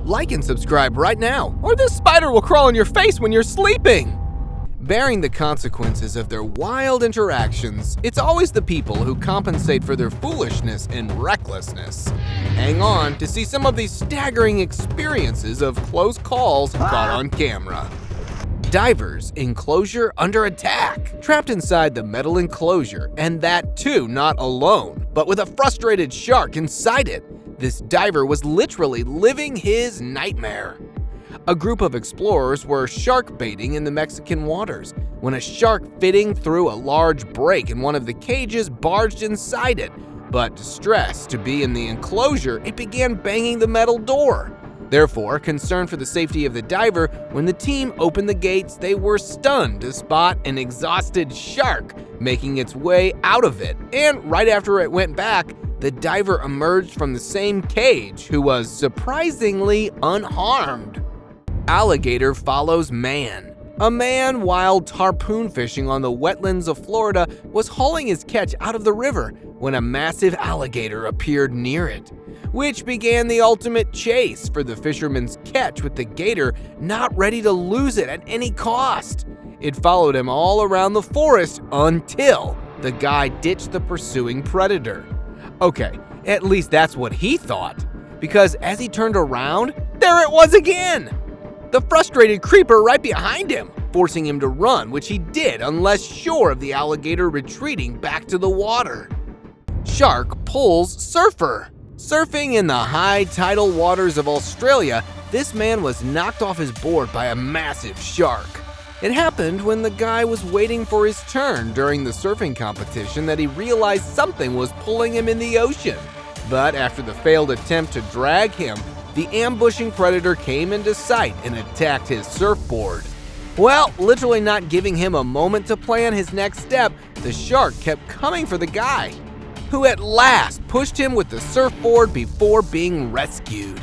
Like and subscribe right now, or this spider will crawl on your face when you're sleeping. Bearing the consequences of their wild interactions, it's always the people who compensate for their foolishness and recklessness. Hang on to see some of these staggering experiences of close calls caught on camera. Divers enclosure under attack. Trapped inside the metal enclosure, and that too not alone, but with a frustrated shark inside it. This diver was literally living his nightmare. A group of explorers were shark baiting in the Mexican waters when a shark fitting through a large break in one of the cages barged inside it, but distressed to be in the enclosure, it began banging the metal door. Therefore, concerned for the safety of the diver, when the team opened the gates, they were stunned to spot an exhausted shark making its way out of it, and right after it went back, the diver emerged from the same cage, who was surprisingly unharmed. Alligator follows man. A man, while harpoon fishing on the wetlands of Florida, was hauling his catch out of the river when a massive alligator appeared near it, which began the ultimate chase for the fisherman's catch, with the gator not ready to lose it at any cost. It followed him all around the forest until the guy ditched the pursuing predator. Okay, at least that's what he thought, because as he turned around, there it was again! The frustrated creeper right behind him, forcing him to run, which he did unless sure of the alligator retreating back to the water. Shark pulls surfer. Surfing in the high tidal waters of Australia, this man was knocked off his board by a massive shark. It happened when the guy was waiting for his turn during the surfing competition that he realized something was pulling him in the ocean. But after the failed attempt to drag him, the ambushing predator came into sight and attacked his surfboard. Well, literally not giving him a moment to plan his next step, the shark kept coming for the guy, who at last pushed him with the surfboard before being rescued.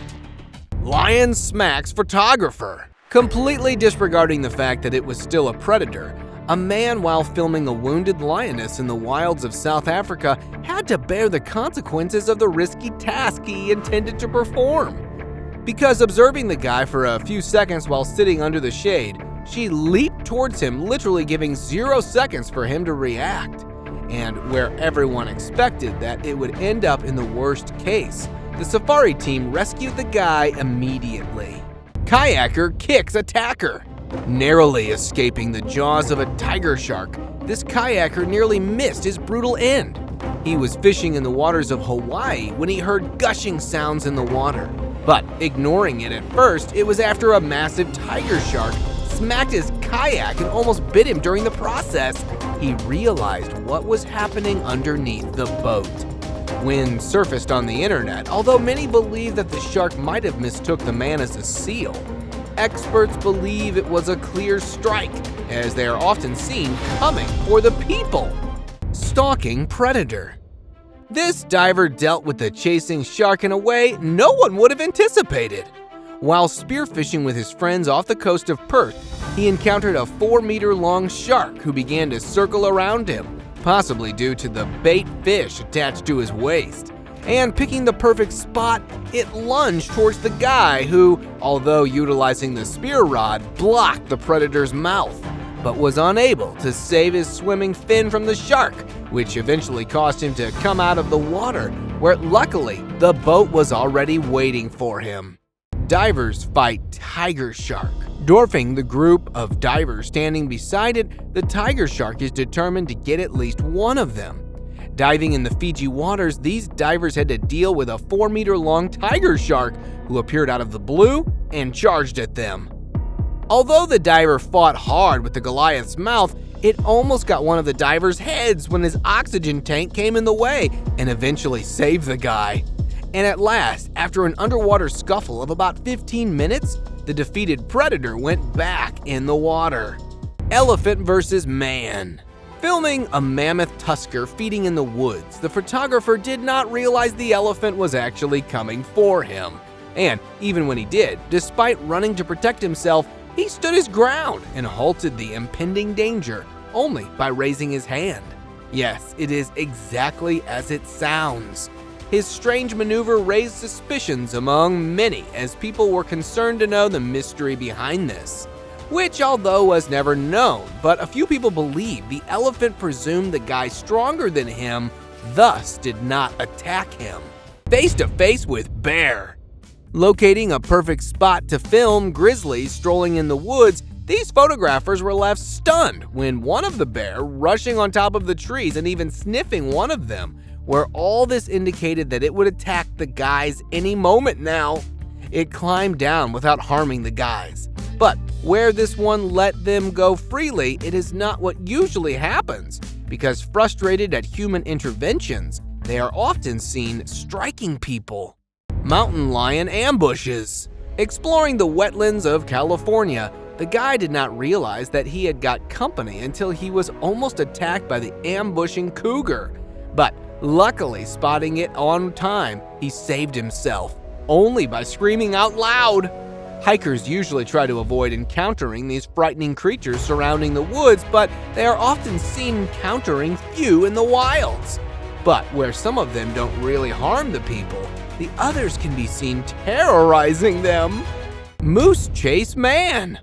Lion smacks photographer. Completely disregarding the fact that it was still a predator, a man, while filming a wounded lioness in the wilds of South Africa, had to bear the consequences of the risky task he intended to perform. Because observing the guy for a few seconds while sitting under the shade, she leaped towards him, literally giving 0 seconds for him to react. And where everyone expected that it would end up in the worst case, the safari team rescued the guy immediately. Kayaker kicks attacker. Narrowly escaping the jaws of a tiger shark, this kayaker nearly missed his brutal end. He was fishing in the waters of Hawaii when he heard gushing sounds in the water. But ignoring it at first, it was after a massive tiger shark smacked his kayak and almost bit him during the process. He realized what was happening underneath the boat. When surfaced on the internet, although many believe that the shark might have mistook the man as a seal, experts believe it was a clear strike, as they are often seen coming for the people. Stalking predator. This diver dealt with the chasing shark in a way no one would have anticipated. While spearfishing with his friends off the coast of Perth, he encountered a 4-meter-long shark who began to circle around him, possibly due to the bait fish attached to his waist. And picking the perfect spot, it lunged towards the guy who, although utilizing the spear rod, blocked the predator's mouth, but was unable to save his swimming fin from the shark, which eventually caused him to come out of the water, where luckily the boat was already waiting for him. Divers fight tiger shark. Dwarfing the group of divers standing beside it, the tiger shark is determined to get at least one of them. Diving in the Fiji waters, these divers had to deal with a 4-meter-long tiger shark who appeared out of the blue and charged at them. Although the diver fought hard with the Goliath's mouth, it almost got one of the diver's heads when his oxygen tank came in the way and eventually saved the guy. And at last, after an underwater scuffle of about 15 minutes, the defeated predator went back in the water. Elephant versus man. Filming a mammoth tusker feeding in the woods, the photographer did not realize the elephant was actually coming for him. And even when he did, despite running to protect himself, he stood his ground and halted the impending danger only by raising his hand. Yes, it is exactly as it sounds. His strange maneuver raised suspicions among many as people were concerned to know the mystery behind this, which although was never known, but a few people believe the elephant presumed the guy stronger than him, thus did not attack him. Face to face with bear. Locating a perfect spot to film grizzlies strolling in the woods, these photographers were left stunned when one of the bear rushing on top of the trees and even sniffing one of them, where all this indicated that it would attack the guys any moment now. It climbed down without harming the guys. But where this one let them go freely, it is not what usually happens, because frustrated at human interventions, they are often seen striking people. Mountain lion ambushes. Exploring the wetlands of California, the guy did not realize that he had got company until he was almost attacked by the ambushing cougar. But luckily, spotting it on time, he saved himself, only by screaming out loud. Hikers usually try to avoid encountering these frightening creatures surrounding the woods, but they are often seen encountering few in the wilds. But where some of them don't really harm the people, the others can be seen terrorizing them. Moose chase man.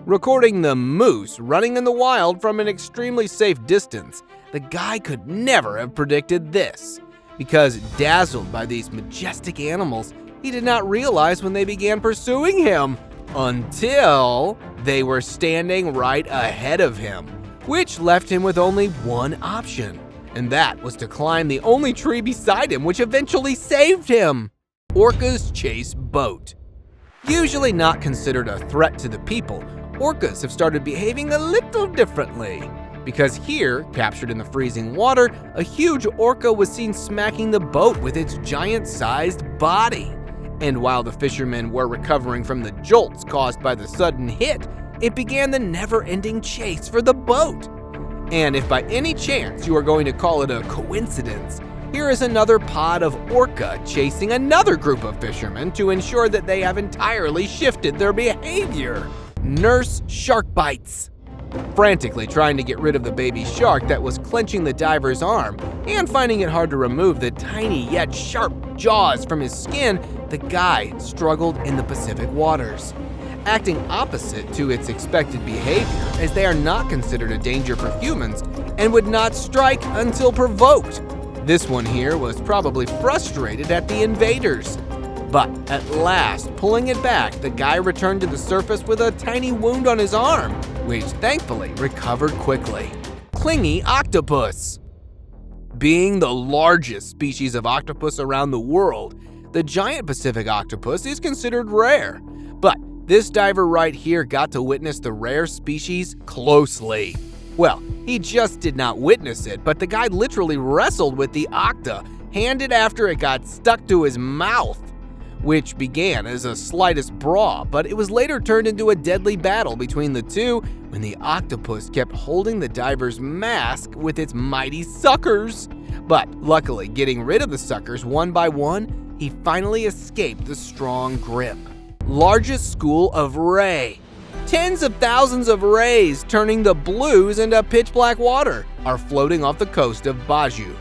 Recording the moose running in the wild from an extremely safe distance, the guy could never have predicted this. Because dazzled by these majestic animals, he did not realize when they began pursuing him, until they were standing right ahead of him, which left him with only one option, and that was to climb the only tree beside him, which eventually saved him. Orcas chase boat. Usually not considered a threat to the people, orcas have started behaving a little differently. Because here, captured in the freezing water, a huge orca was seen smacking the boat with its giant-sized body. And while the fishermen were recovering from the jolts caused by the sudden hit, it began the never-ending chase for the boat. And if by any chance you are going to call it a coincidence, here is another pod of orca chasing another group of fishermen to ensure that they have entirely shifted their behavior. Nurse shark bites. Frantically trying to get rid of the baby shark that was clenching the diver's arm and finding it hard to remove the tiny yet sharp jaws from his skin, the guy struggled in the Pacific waters, acting opposite to its expected behavior, as they are not considered a danger for humans and would not strike until provoked. This one here was probably frustrated at the invaders. But at last, pulling it back, the guy returned to the surface with a tiny wound on his arm, which thankfully recovered quickly. Clingy octopus. Being the largest species of octopus around the world, the giant Pacific octopus is considered rare. But this diver right here got to witness the rare species closely. Well, he just did not witness it, but the guy literally wrestled with the octa, handed after it got stuck to his mouth, which began as a slightest brawl, but it was later turned into a deadly battle between the two when the octopus kept holding the diver's mask with its mighty suckers. But luckily, getting rid of the suckers one by one, he finally escaped the strong grip. Largest school of ray. Tens of thousands of rays turning the blues into pitch black water are floating off the coast of Baju.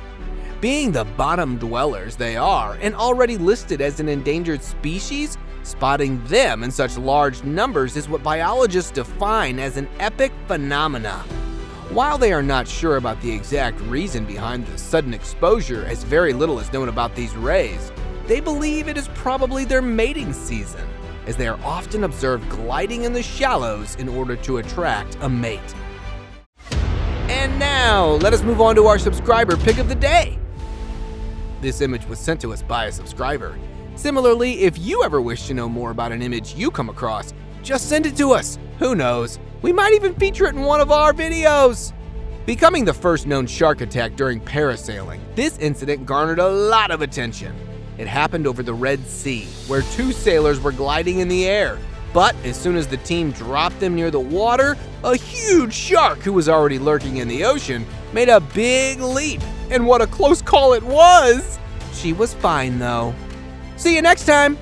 Being the bottom dwellers they are, and already listed as an endangered species, spotting them in such large numbers is what biologists define as an epic phenomena. While they are not sure about the exact reason behind the sudden exposure, as very little is known about these rays, they believe it is probably their mating season, as they are often observed gliding in the shallows in order to attract a mate. And now, let us move on to our subscriber pick of the day. This image was sent to us by a subscriber. Similarly, if you ever wish to know more about an image you come across, just send it to us. Who knows? We might even feature it in one of our videos. Becoming the first known shark attack during parasailing, this incident garnered a lot of attention. It happened over the Red Sea, where two sailors were gliding in the air. But as soon as the team dropped them near the water, a huge shark who was already lurking in the ocean made a big leap. And what a close call it was! She was fine though. See you next time!